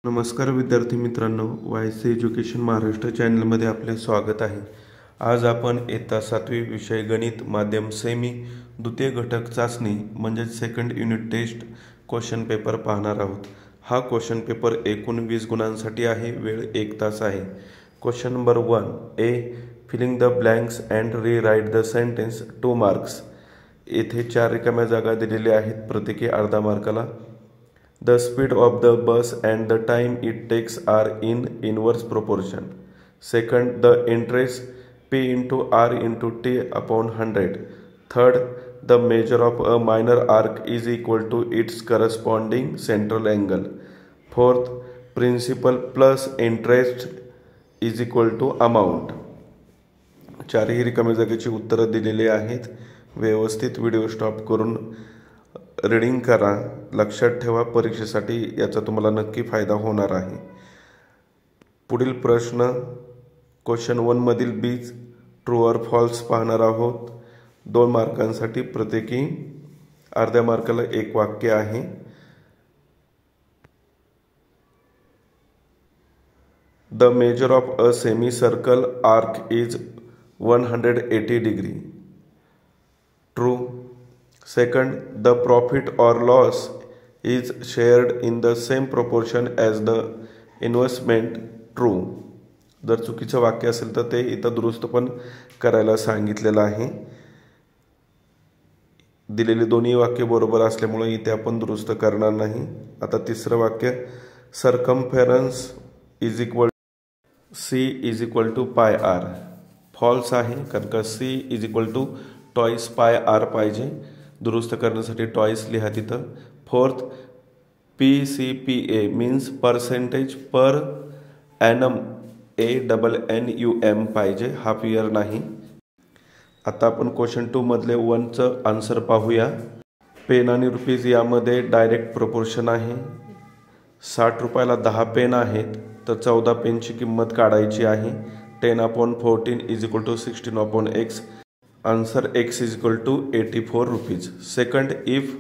नमस्कार विद्यार्थी मित्रांनो, वायसी एज्युकेशन महाराष्ट्र चॅनलमध्ये आपले स्वागत आहे। आज आपण इयत्ता 7वी विषय गणित माध्यम सेमी द्वितीय घटक चाचणी म्हणजे second unit test question paper पाहणार आहोत। हा क्वेश्चन पेपर एकूण 20 गुणांसाठी आहे। वेळ 1 तास आहे। Question number 1 A filling the blanks and rewrite the sentence 2 marks. येथे 4 रिकाम्या जागा दिलेल्या आहेत, प्रत्येकी अर्धा मार्काला। The speed of the bus and the time it takes are in inverse proportion. Second, the interest P into R into T upon 100. Third, the measure of a minor arc is equal to its corresponding central angle. Fourth, principal plus interest is equal to amount. चारही रिकाम्या जागेची उत्तरं दिलेली आहेत। व्यवस्थित video stop करून reading करा। लक्षात ठेवा, परीक्षेसाठी याचा तुम्हाला नक्की फायदा होणार आहे। पुढील प्रश्न क्वेश्चन 1 मधील बीज ट्रू और फॉल्स पाहणार आहोत। 2 मार्कांसाठी प्रत्येकी अर्ध्या मार्काला एक वाक्य आहे। The measure of a semi circle arc is 180 degree. True. Second, the profit or loss is shared in the same proportion as the investment. True. जर चुकीचं वाक्य असेल तर ते इथं दुरुस्त पण करायला सांगितलेलं आहे। दिलेली दोन्ही वाक्य बरोबर असल्यामुळे इथे आपण दुरुस्त करणार नाही। आता तिसरं वाक्य circumference is equal C is equal to pi r. False आहे, कारण का C is equal to twice pi r पाहिजे। दुरुस्त करण्यासाठी टॉईस लिहा तिथं। Fourth, PCPA means percentage per annum, ANNUM पाहिजे, हाफ इयर नाही। आता आपण क्वेश्चन 2 मधले 1चं आन्सर पाहूया। पेन आणि रुपीज यामध्ये डायरेक्ट प्रोपोर्शन आहे। 60 रुपयाला 10 पेन आहेत, तर 14 पेनची किंमत काढायची आहे। 10/14 is equal to 16/x। Answer x is equal to 84 rupees. Second, if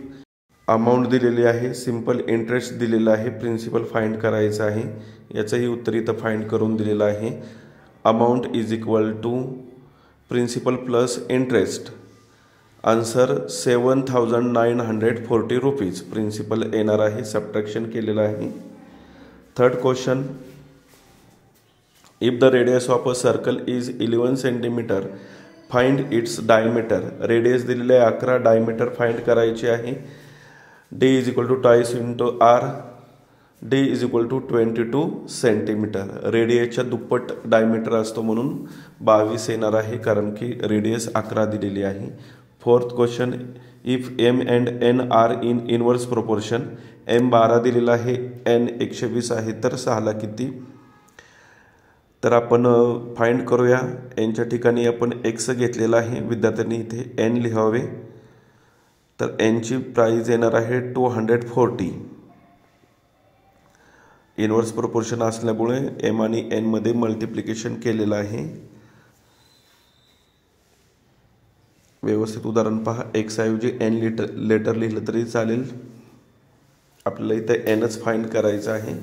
amount दिलेली आहे, सिंपल इंटरेस्ट दिलेला आहे, प्रिन्सिपल फाइंड करायचं आहे। याचंही उत्तर इथं फाइंड करून दिलेलं आहे। Amount is equal to principal plus interest. Answer 7940 rupees principal येणार आहे, सबट्रॅक्शन केलेलं आहे। Third question, if the radius of a circle is 11 centimetre find its diameter. Radius दिलेले 11, डायमीटर फाइंड करायची आहे। D is equal to twice into R. D is equal to 22 centimetre. रेडियसच्या दुप्पट diameter असतो म्हणून 22 येणार आहे, कारण की रेडियस 11 दिलेली आहे। Fourth question, if M and N are in inverse proportion. M 12 दिलेला आहे, N 120 आहे, तर 6ला किती? तर आपण फाइंड करूया। एनच्या ठिकाणी आपण x घेतलेला आहे, विद्यार्थ्यांनी इथे n लिहावे। तर एनची प्राइस येणार आहे 240। इनवर्स प्रोपोर्शन असल्यामुळे m आणि n मध्ये मल्टिप्लिकेशन केलेलं आहे। व्यवस्थित उदाहरण पहा। x ऐवजी n लेटर लिहिलं तरी चालेल, आपल्याला इथे nच फाइंड करायचं आहे।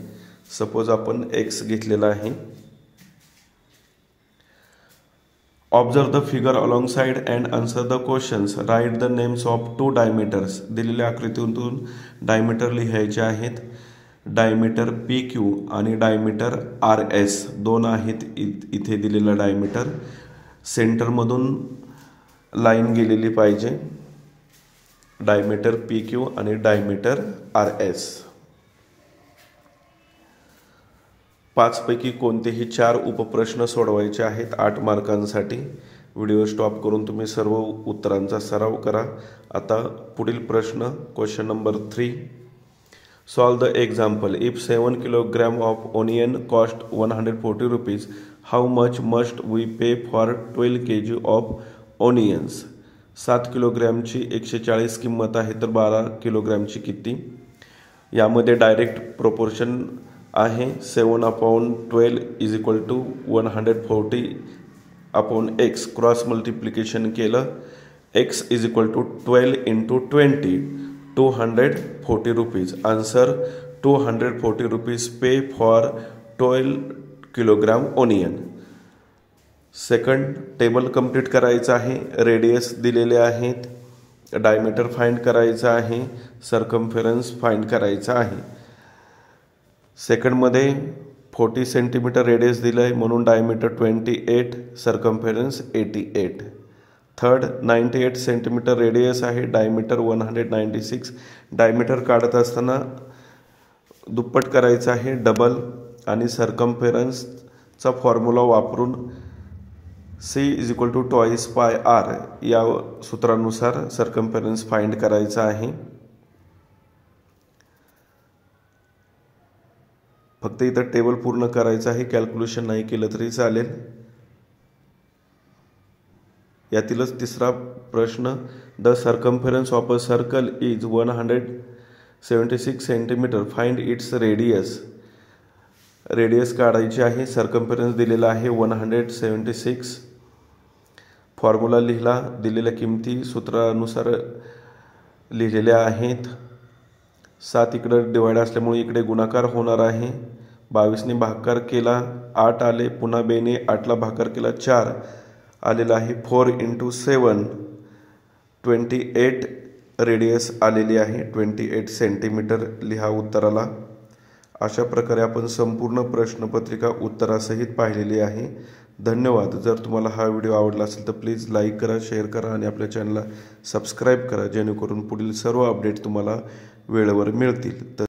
सपोज आपण x घेतलेला आहे। Observe the figure alongside and answer the questions. Write the names of 2 diameters. दिलेल्या आकृतीतून डायमीटर लिहायचे आहेत। डायमीटर PQ आणि डायमीटर RS 2 आहेत इथे दिलेला डायमीटर। सेंटरमधून लाईन गेलेली पाहिजे। डायमीटर PQ आणि डायमीटर RS। 5 पैकी कोणतेही 4 उपप्रश्न सोडवायचे आहेत 8 मार्कांसाठी। व्हिडिओ स्टॉप करून तुम्ही सर्व उत्तरांचा सराव करा। आता पुढील प्रश्न question number 3, solve the example. If 7 kilogram of onion cost 140 rupees, how much must we pay for 12 kg of onions. 7 किलोग्रॅमची 140 किंमत आहे, तर 12 किलोग्रॅमची किती? यामध्ये डायरेक्ट प्रोपोर्शन आहे। 7/12 is equal to 140/x। Cross multiplication केलं, x is equal to 12 into 20, 240 rupees. Answer 240 rupees pay for 12 kilogram onion. Second table complete करायचं आहे. रेडियस दिलेले आहेत, डायमीटर फाइंड करायचा आहे, सर्कम्फरन्स फाइंड करायचा आहे. सेकंडमध्ये 40 सेंटीमीटर रेडियस दिलं आहे म्हणून diameter 28, circumference 88. Third 98 centimetre radius आहे, डायमीटर 196. डायमीटर काढत असताना दुप्पट करायचं आहे, डबल, आणि सर्कम्फरन्सचा फॉर्म्युला वापरून C = twice pi r या सूत्रानुसार सर्कम्फरन्स फाइंड करायचा आहे. फक्त इथं टेबल पूर्ण करायचं आहे, कॅल्क्युलेशन नाही केलं तरी चालेल. यातीलच तिसरा प्रश्न, the circumference of a circle is 176 centimetre, find its radius. Radius काढायची आहे, सर्कम्फरन्स दिलेला आहे 176. फॉर्म्युला लिहिला, दिलेल्या किमती सूत्रानुसार लिहिलेल्या आहेत. 7 इकडं डिवाइड असल्यामुळे इकडे गुणाकार होणार आहे. 22ने भागाकार केला 8 आले, पुन्हा 2ने 8ला भागाकार केला 4 आलेला आहे. 4 × 7 28 रेडियस आलेली आहे. 28 सेंटीमीटर लिहा उत्तराला. अशा प्रकारे आपण संपूर्ण प्रश्नपत्रिका उत्तरासहित पाहिलेली आहे. धन्यवाद. जर तुम्हाला हा व्हिडिओ आवडला असेल तर प्लीज लाईक करा, शेअर करा आणि आपल्या चॅनलला सबस्क्राईब करा, जेणेकरून पुढील सर्व अपडेट तुम्हाला वेळेवर मिळतील.